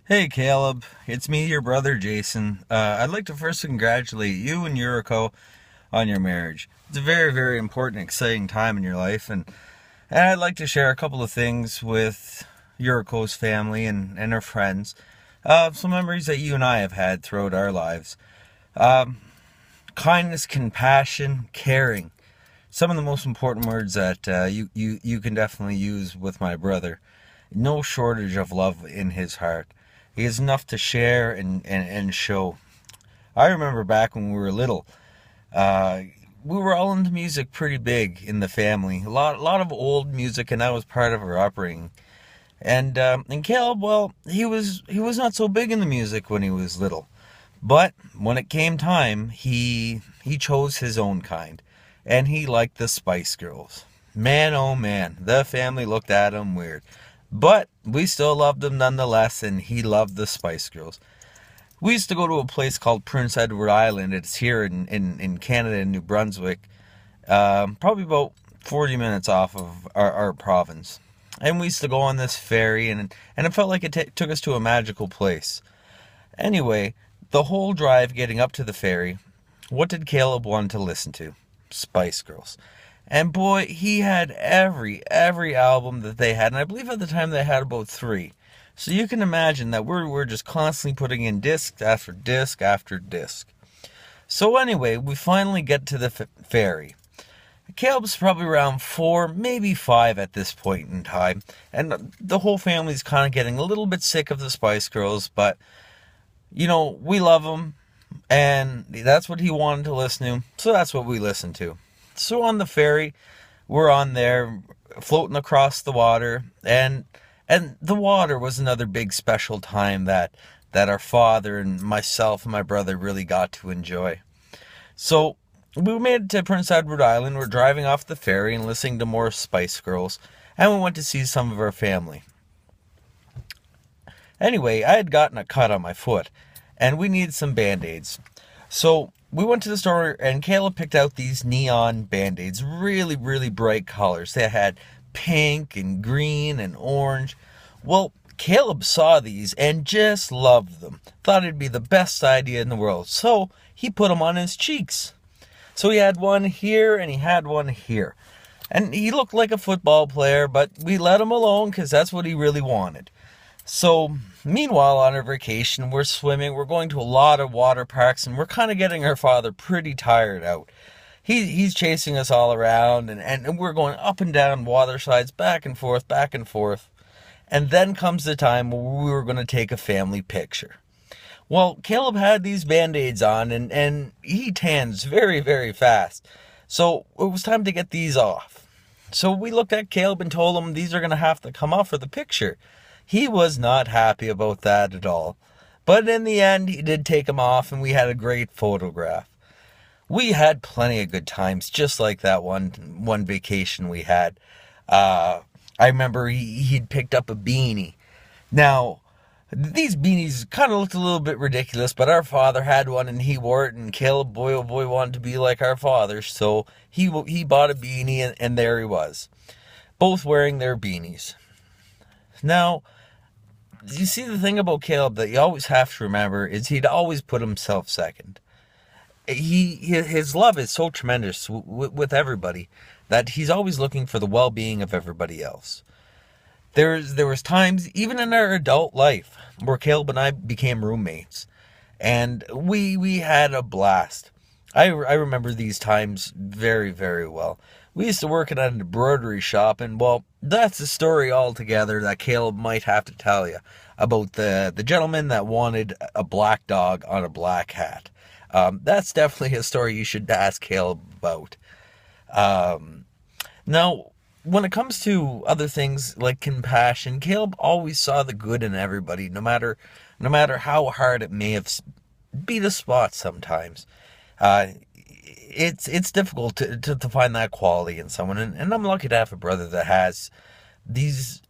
Hey Caleb, it's me, your brother Jason. I'd like to first congratulate you and Yuriko on your marriage. It's a very, very important, exciting time in your life, and I'd like to share a couple of things with Yuriko's family and her friends. Some memories that you and I have had throughout our lives. Um, Kindness, compassion, caring. Some of the most important words that you can definitely use with my brother. No shortage of love in his heart. He has enough to share and show. I remember back when we were little, uh, we were all into music pretty big in the family. A lot of old music, and that was part of our upbringing. And Caleb, well, he was not so big in the music when he was little, but when it came time, he chose his own kind, and he liked the Spice Girls. Man, oh man, the family looked at him weird. But we still loved him nonetheless, and he loved the Spice Girls. We used to go to a place called Prince Edward Island. It's here in Canada, in New Brunswick, probably about 40 minutes off of our province. And we used to go on this ferry, and it felt like it took us to a magical place. Anyway, the whole drive getting up to the ferry, what did Caleb want to listen to? Spice Girls. And boy, he had every album that they had, and I believe at the time they had about three. So you can imagine that we're just constantly putting in disc after disc after disc. So anyway, we finally get to the ferry. Caleb's probably around 4, maybe 5 at this point in time, and the whole family's kind of getting a little bit sick of the Spice Girls, but we love him, and that's what he wanted to listen to, so that's what we listened to. So on the ferry, we're on there, floating across the water, and the water was another big special time that our father and myself and my brother really got to enjoy. So we made it to Prince Edward Island. We're driving off the ferry and listening to more Spice Girls, and we went to see some of our family. Anyway, I had gotten a cut on my foot, and we needed some band-aids. So we went to the store, and Caleb picked out these neon band-aids, really, really bright colors. They had pink and green and orange. Well, Caleb saw these and just loved them. Thought it'd be the best idea in the world. So he put them on his cheeks. So he had one here and he had one here. And he looked like a football player, but we let him alone because that's what he really wanted. So, meanwhile, on our vacation, we're swimming, we're going to a lot of water parks, and we're kind of getting our father pretty tired out. He's chasing us all around, and we're going up and down water slides, back and forth, back and forth. And then comes the time where we were going to take a family picture. Well, Caleb had these band-aids on, and he tans very, very fast. So, it was time to get these off. So, we looked at Caleb and told him these are going to have to come off for the picture. He was not happy about that at all. But in the end, he did take them off, and we had a great photograph. We had plenty of good times, just like that one vacation we had. I remember he'd picked up a beanie. Now, these beanies kind of looked a little bit ridiculous, but our father had one, and he wore it, and Caleb, boy oh boy, wanted to be like our father, so he bought a beanie, and there he was, both wearing their beanies. Now, you see, the thing about Caleb that you always have to remember is he'd always put himself second. His love is so tremendous with everybody that he's always looking for the well-being of everybody else. There was times, even in our adult life, where Caleb and I became roommates, and we had a blast. I remember these times very, very well. We used to work at an embroidery shop, and well, that's a story altogether that Caleb might have to tell you about the gentleman that wanted a black dog on a black hat. That's definitely a story you should ask Caleb about. Now, when it comes to other things like compassion, Caleb always saw the good in everybody, no matter how hard it may have beat a spot sometimes. It's difficult to find that quality in someone, and I'm lucky to have a brother that has these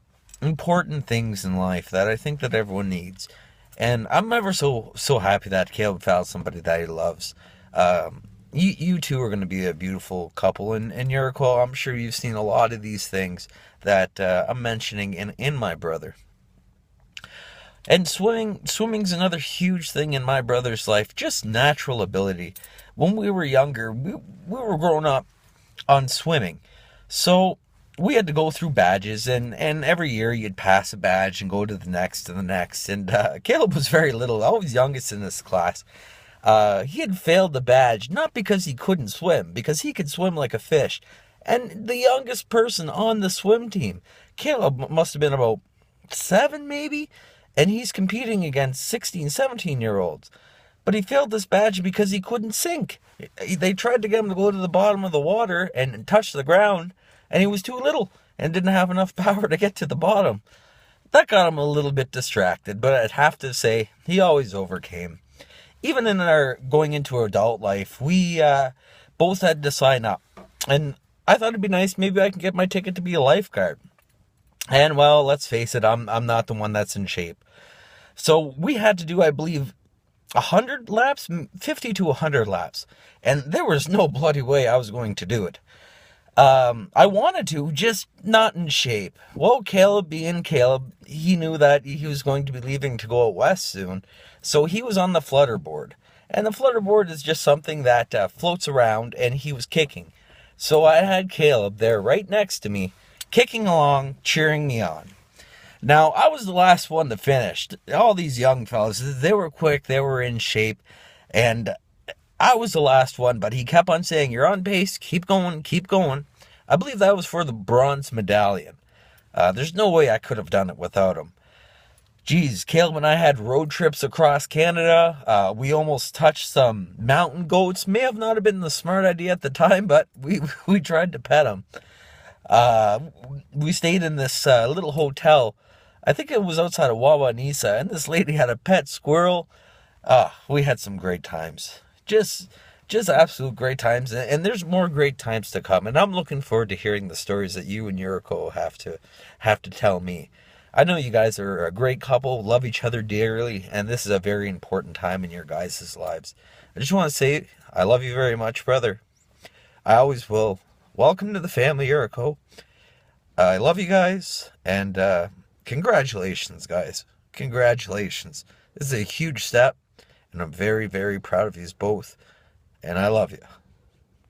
important things in life that I think that everyone needs. And I'm ever so happy that Caleb found somebody that he loves. You two are going to be a beautiful couple, and Yuriko, I'm sure you've seen a lot of these things that I'm mentioning in my brother. And swimming's another huge thing in my brother's life, just natural ability. When we were younger, we were growing up on swimming. So we had to go through badges, and every year you'd pass a badge and go to the next and the next. And Caleb was very little, always youngest in this class. He had failed the badge, not because he couldn't swim, because he could swim like a fish. And the youngest person on the swim team, Caleb must have been about 7 maybe, and he's competing against 16, 17-year-olds. But he failed this badge because he couldn't sink. They tried to get him to go to the bottom of the water and touch the ground, and he was too little and didn't have enough power to get to the bottom. That got him a little bit distracted, but I'd have to say he always overcame. Even in our going into adult life, we both had to sign up. And I thought it'd be nice, maybe I can get my ticket to be a lifeguard. And well, let's face it, I'm not the one that's in shape. So we had to do, I believe, 100 laps, 50 to 100 laps. And there was no bloody way I was going to do it. I wanted to, just not in shape. Well, Caleb being Caleb, he knew that he was going to be leaving to go out west soon. So he was on the flutter board. And the flutter board is just something that floats around, and he was kicking. So I had Caleb there right next to me, kicking along, cheering me on. Now, I was the last one to finish. All these young fellas, they were quick, they were in shape, and I was the last one, but he kept on saying, "You're on pace, keep going, keep going." I believe that was for the bronze medallion. There's no way I could have done it without him. Geez, Caleb and I had road trips across Canada. We almost touched some mountain goats. May have not have been the smart idea at the time, but we tried to pet them. We stayed in this little hotel. I think it was outside of Wawanesa, and this lady had a pet squirrel. We had some great times. Just absolute great times, and there's more great times to come. And I'm looking forward to hearing the stories that you and Yuriko have to tell me. I know you guys are a great couple, love each other dearly, and this is a very important time in your guys' lives. I just want to say I love you very much, brother. I always will. Welcome to the family, Yuriko. I love you guys, and congratulations, guys. Congratulations. This is a huge step, and I'm very, very proud of you both. And I love you.